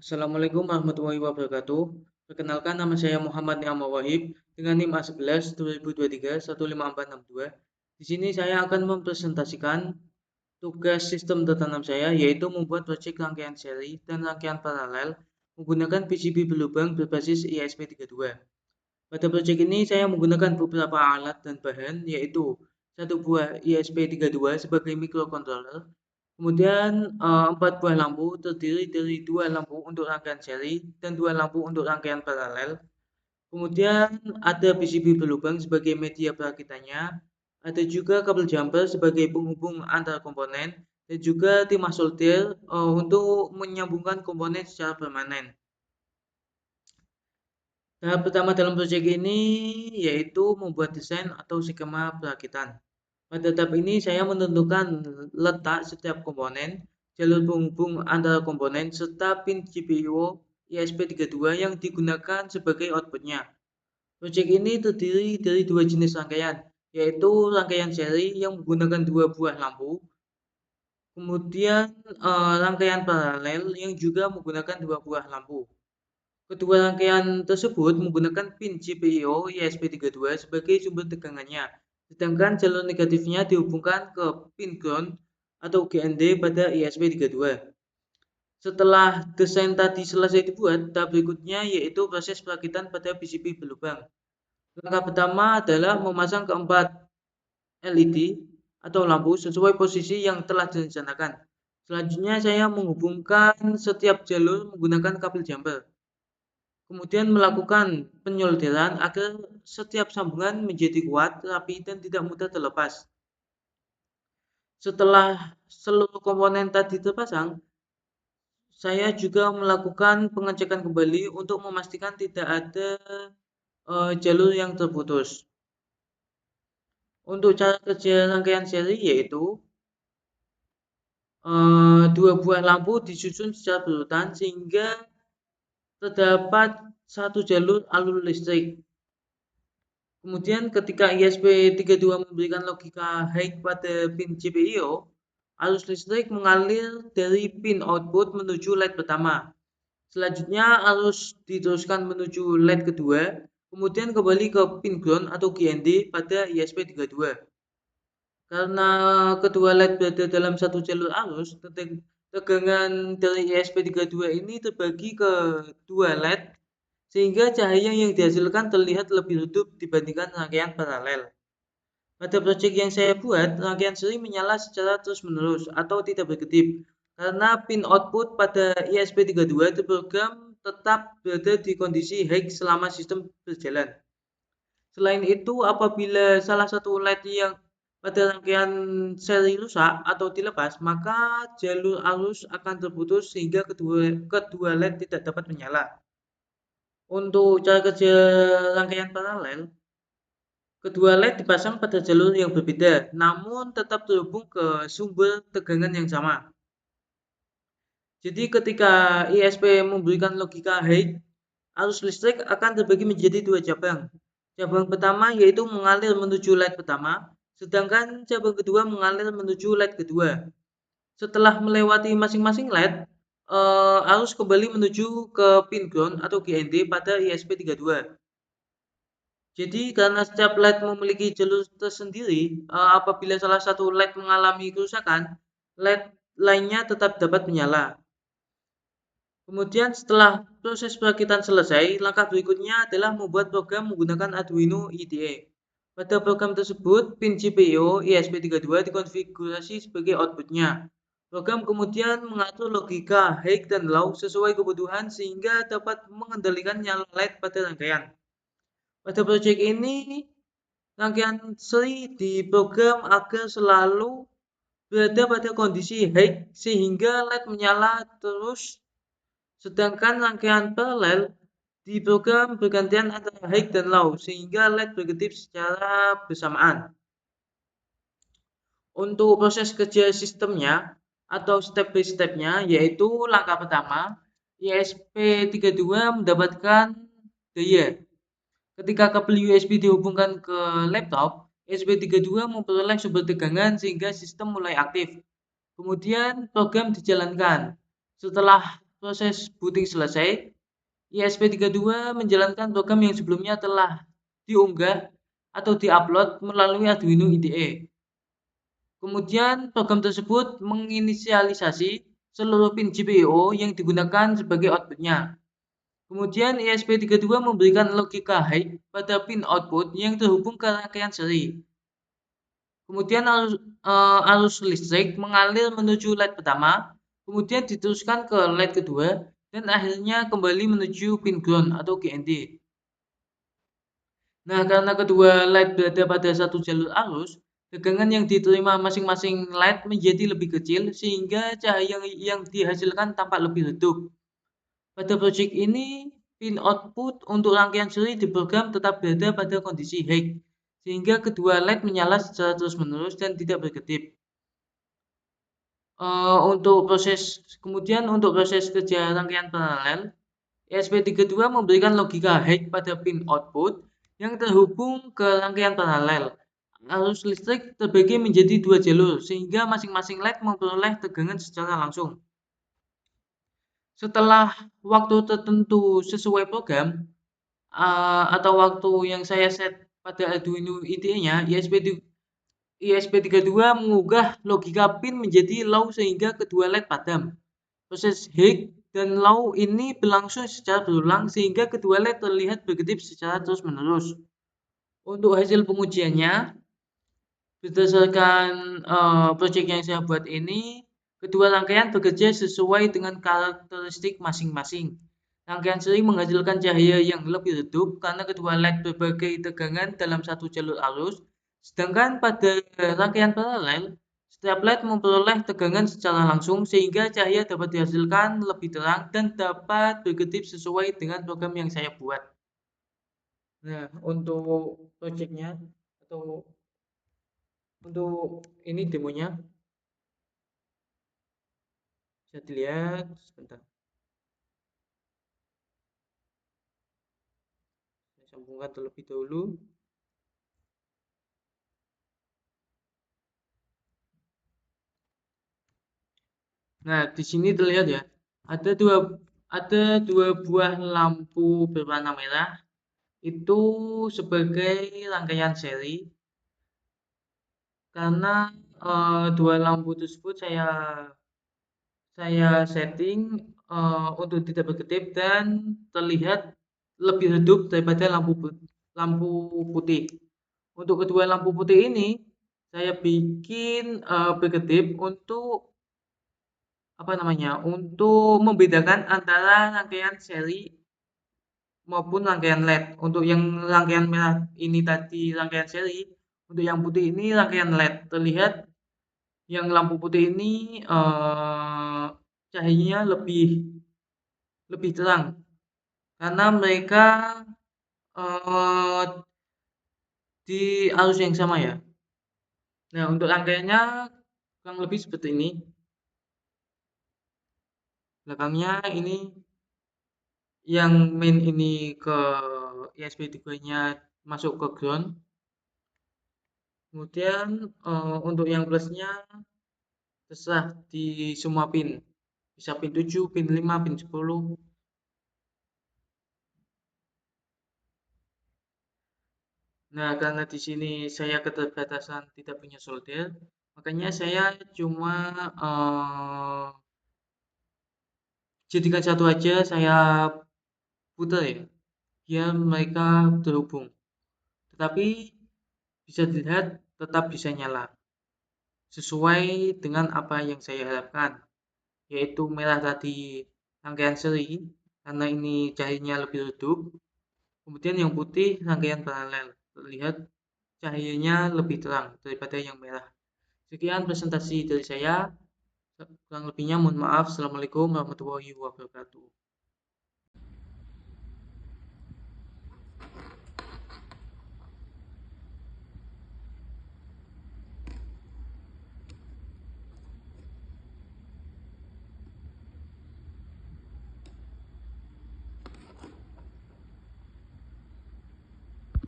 Assalamualaikum warahmatullahi wabarakatuh. Perkenalkan nama saya Muhammad Niamah Wahib dengan NIM A11 2023 15462. Di sini saya akan mempresentasikan tugas sistem tertanam saya yaitu membuat proyek rangkaian seri dan rangkaian paralel menggunakan PCB berlubang berbasis ESP32. Pada proyek ini saya menggunakan beberapa alat dan bahan yaitu satu buah ESP32 sebagai microcontroller. Kemudian 4 buah lampu terdiri dari 2 lampu untuk rangkaian seri dan 2 lampu untuk rangkaian paralel. Kemudian ada PCB berlubang sebagai media perakitannya. Ada juga kabel jumper sebagai penghubung antar komponen dan juga timah solder untuk menyambungkan komponen secara permanen. Tahap pertama dalam proyek ini yaitu membuat desain atau skema perakitan. Pada tahap ini saya menentukan letak setiap komponen, jalur penghubung antara komponen, serta pin GPIO ESP32 yang digunakan sebagai outputnya. Proyek ini terdiri dari dua jenis rangkaian, yaitu rangkaian seri yang menggunakan dua buah lampu, kemudian rangkaian paralel yang juga menggunakan dua buah lampu. Kedua rangkaian tersebut menggunakan pin GPIO ESP32 sebagai sumber tegangannya, sedangkan jalur negatifnya dihubungkan ke pin ground atau GND pada ESP32. Setelah desain tadi selesai dibuat, tahap berikutnya yaitu proses perakitan pada PCB berlubang. Langkah pertama adalah memasang keempat LED atau lampu sesuai posisi yang telah direncanakan. Selanjutnya saya menghubungkan setiap jalur menggunakan kabel jumper. Kemudian melakukan penyolderan agar setiap sambungan menjadi kuat, rapi, dan tidak mudah terlepas. Setelah seluruh komponen tadi terpasang, saya juga melakukan pengecekan kembali untuk memastikan tidak ada jalur yang terputus. Untuk cara kerja rangkaian seri yaitu dua buah lampu disusun secara berurutan sehingga terdapat satu jalur alur listrik. Kemudian ketika ESP32 memberikan logika high pada pin GPIO, arus listrik mengalir dari pin output menuju LED pertama. Selanjutnya arus diteruskan menuju LED kedua, kemudian kembali ke pin ground atau GND pada ESP32. Karena kedua LED berada dalam satu jalur arus, tegangan dari ESP32 ini terbagi ke dua LED sehingga cahaya yang dihasilkan terlihat lebih redup dibandingkan rangkaian paralel. Pada proyek yang saya buat, rangkaian seri menyala secara terus-menerus atau tidak berkedip karena pin output pada ESP32 terprogram tetap berada di kondisi high selama sistem berjalan. Selain itu, apabila salah satu LED yang pada rangkaian seri rusak atau dilepas, maka jalur arus akan terputus sehingga kedua LED tidak dapat menyala. Untuk cara kerja rangkaian paralel, kedua LED dipasang pada jalur yang berbeda, namun tetap terhubung ke sumber tegangan yang sama. Jadi ketika ISP memberikan logika high, arus listrik akan terbagi menjadi dua cabang. Cabang pertama yaitu mengalir menuju LED pertama, sedangkan cabang kedua mengalir menuju LED kedua. Setelah melewati masing-masing LED, arus kembali menuju ke pin ground atau GND pada ESP32. Jadi karena setiap LED memiliki jalur tersendiri, apabila salah satu LED mengalami kerusakan, LED lainnya tetap dapat menyala. Kemudian setelah proses perakitan selesai, langkah berikutnya adalah membuat program menggunakan Arduino IDE. Pada program tersebut, pin GPIO ESP32 dikonfigurasi sebagai outputnya. Program kemudian mengatur logika high dan low sesuai kebutuhan sehingga dapat mengendalikan nyala LED pada rangkaian. Pada proyek ini, rangkaian seri diprogram agar selalu berada pada kondisi high sehingga LED menyala terus, sedangkan rangkaian paralel diprogram bergantian antara high dan low sehingga LED berkedip secara bersamaan. Untuk proses kerja sistemnya atau step by step-nya yaitu langkah pertama, ESP32 mendapatkan daya. Ketika kabel USB dihubungkan ke laptop, ESP32 memperoleh sumber tegangan sehingga sistem mulai aktif. Kemudian program dijalankan. Setelah proses booting selesai, ISP32 menjalankan program yang sebelumnya telah diunggah atau diupload melalui Arduino IDE. Kemudian program tersebut menginisialisasi seluruh pin GPIO yang digunakan sebagai outputnya. Kemudian ESP32 memberikan logika high pada pin output yang terhubung ke rangkaian seri. Kemudian arus listrik mengalir menuju LED pertama, kemudian diteruskan ke LED kedua, dan akhirnya kembali menuju pin ground atau GND. Nah, karena kedua LED berada pada satu jalur arus, tegangan yang diterima masing-masing LED menjadi lebih kecil sehingga cahaya yang dihasilkan tampak lebih redup. Pada proyek ini, pin output untuk rangkaian seri diprogram tetap berada pada kondisi high, sehingga kedua LED menyala secara terus-menerus dan tidak berkedip. Kemudian untuk proses kerja rangkaian paralel, ESP32 memberikan logika high pada pin output yang terhubung ke rangkaian paralel. Arus listrik terbagi menjadi dua jalur, sehingga masing-masing LED memperoleh tegangan secara langsung. Setelah waktu tertentu sesuai program atau waktu yang saya set pada Arduino IDE-nya, ISP32 mengubah logika pin menjadi low sehingga kedua LED padam. Proses high dan low ini berlangsung secara berulang sehingga kedua LED terlihat berkedip secara terus-menerus. Untuk hasil pengujiannya, berdasarkan proyek yang saya buat ini, kedua rangkaian bekerja sesuai dengan karakteristik masing-masing. Rangkaian seri menghasilkan cahaya yang lebih redup karena kedua LED berbagai tegangan dalam satu jalur arus, sedangkan pada rangkaian paralel, setiap LED memperoleh tegangan secara langsung sehingga cahaya dapat dihasilkan lebih terang dan dapat berkedip sesuai dengan program yang saya buat. Nah, untuk proyeknya atau untuk ini demonya bisa dilihat sebentar. Saya sambungkan terlebih dahulu. Nah, di sini terlihat ya, ada dua buah lampu berwarna merah itu sebagai rangkaian seri. Karena dua lampu tersebut saya setting untuk tidak berkedip dan terlihat lebih redup daripada lampu putih. Untuk kedua lampu putih ini saya bikin berkedip untuk untuk membedakan antara rangkaian seri maupun rangkaian LED. Untuk yang rangkaian merah ini tadi rangkaian seri, untuk yang putih ini rangkaian LED. Terlihat yang lampu putih ini cahayanya lebih terang karena mereka di arus yang sama ya. Nah, untuk rangkaiannya kurang lebih seperti ini. Belakangnya ini yang main ini ke ISP32-nya masuk ke ground. Kemudian untuk yang plusnya terserah di semua pin. Bisa pin 7, pin 5, pin 10. Nah, karena di sini saya keterbatasan tidak punya solder, makanya saya cuma jadikan satu aja saya putar ya, biar mereka terhubung. Tetapi bisa dilihat tetap bisa nyala sesuai dengan apa yang saya harapkan, yaitu merah tadi rangkaian seri karena ini cahayanya lebih redup, kemudian yang putih rangkaian paralel, terlihat cahayanya lebih terang daripada yang merah. Sekian presentasi dari saya, kurang lebihnya mohon maaf. Assalamualaikum warahmatullahi wabarakatuh.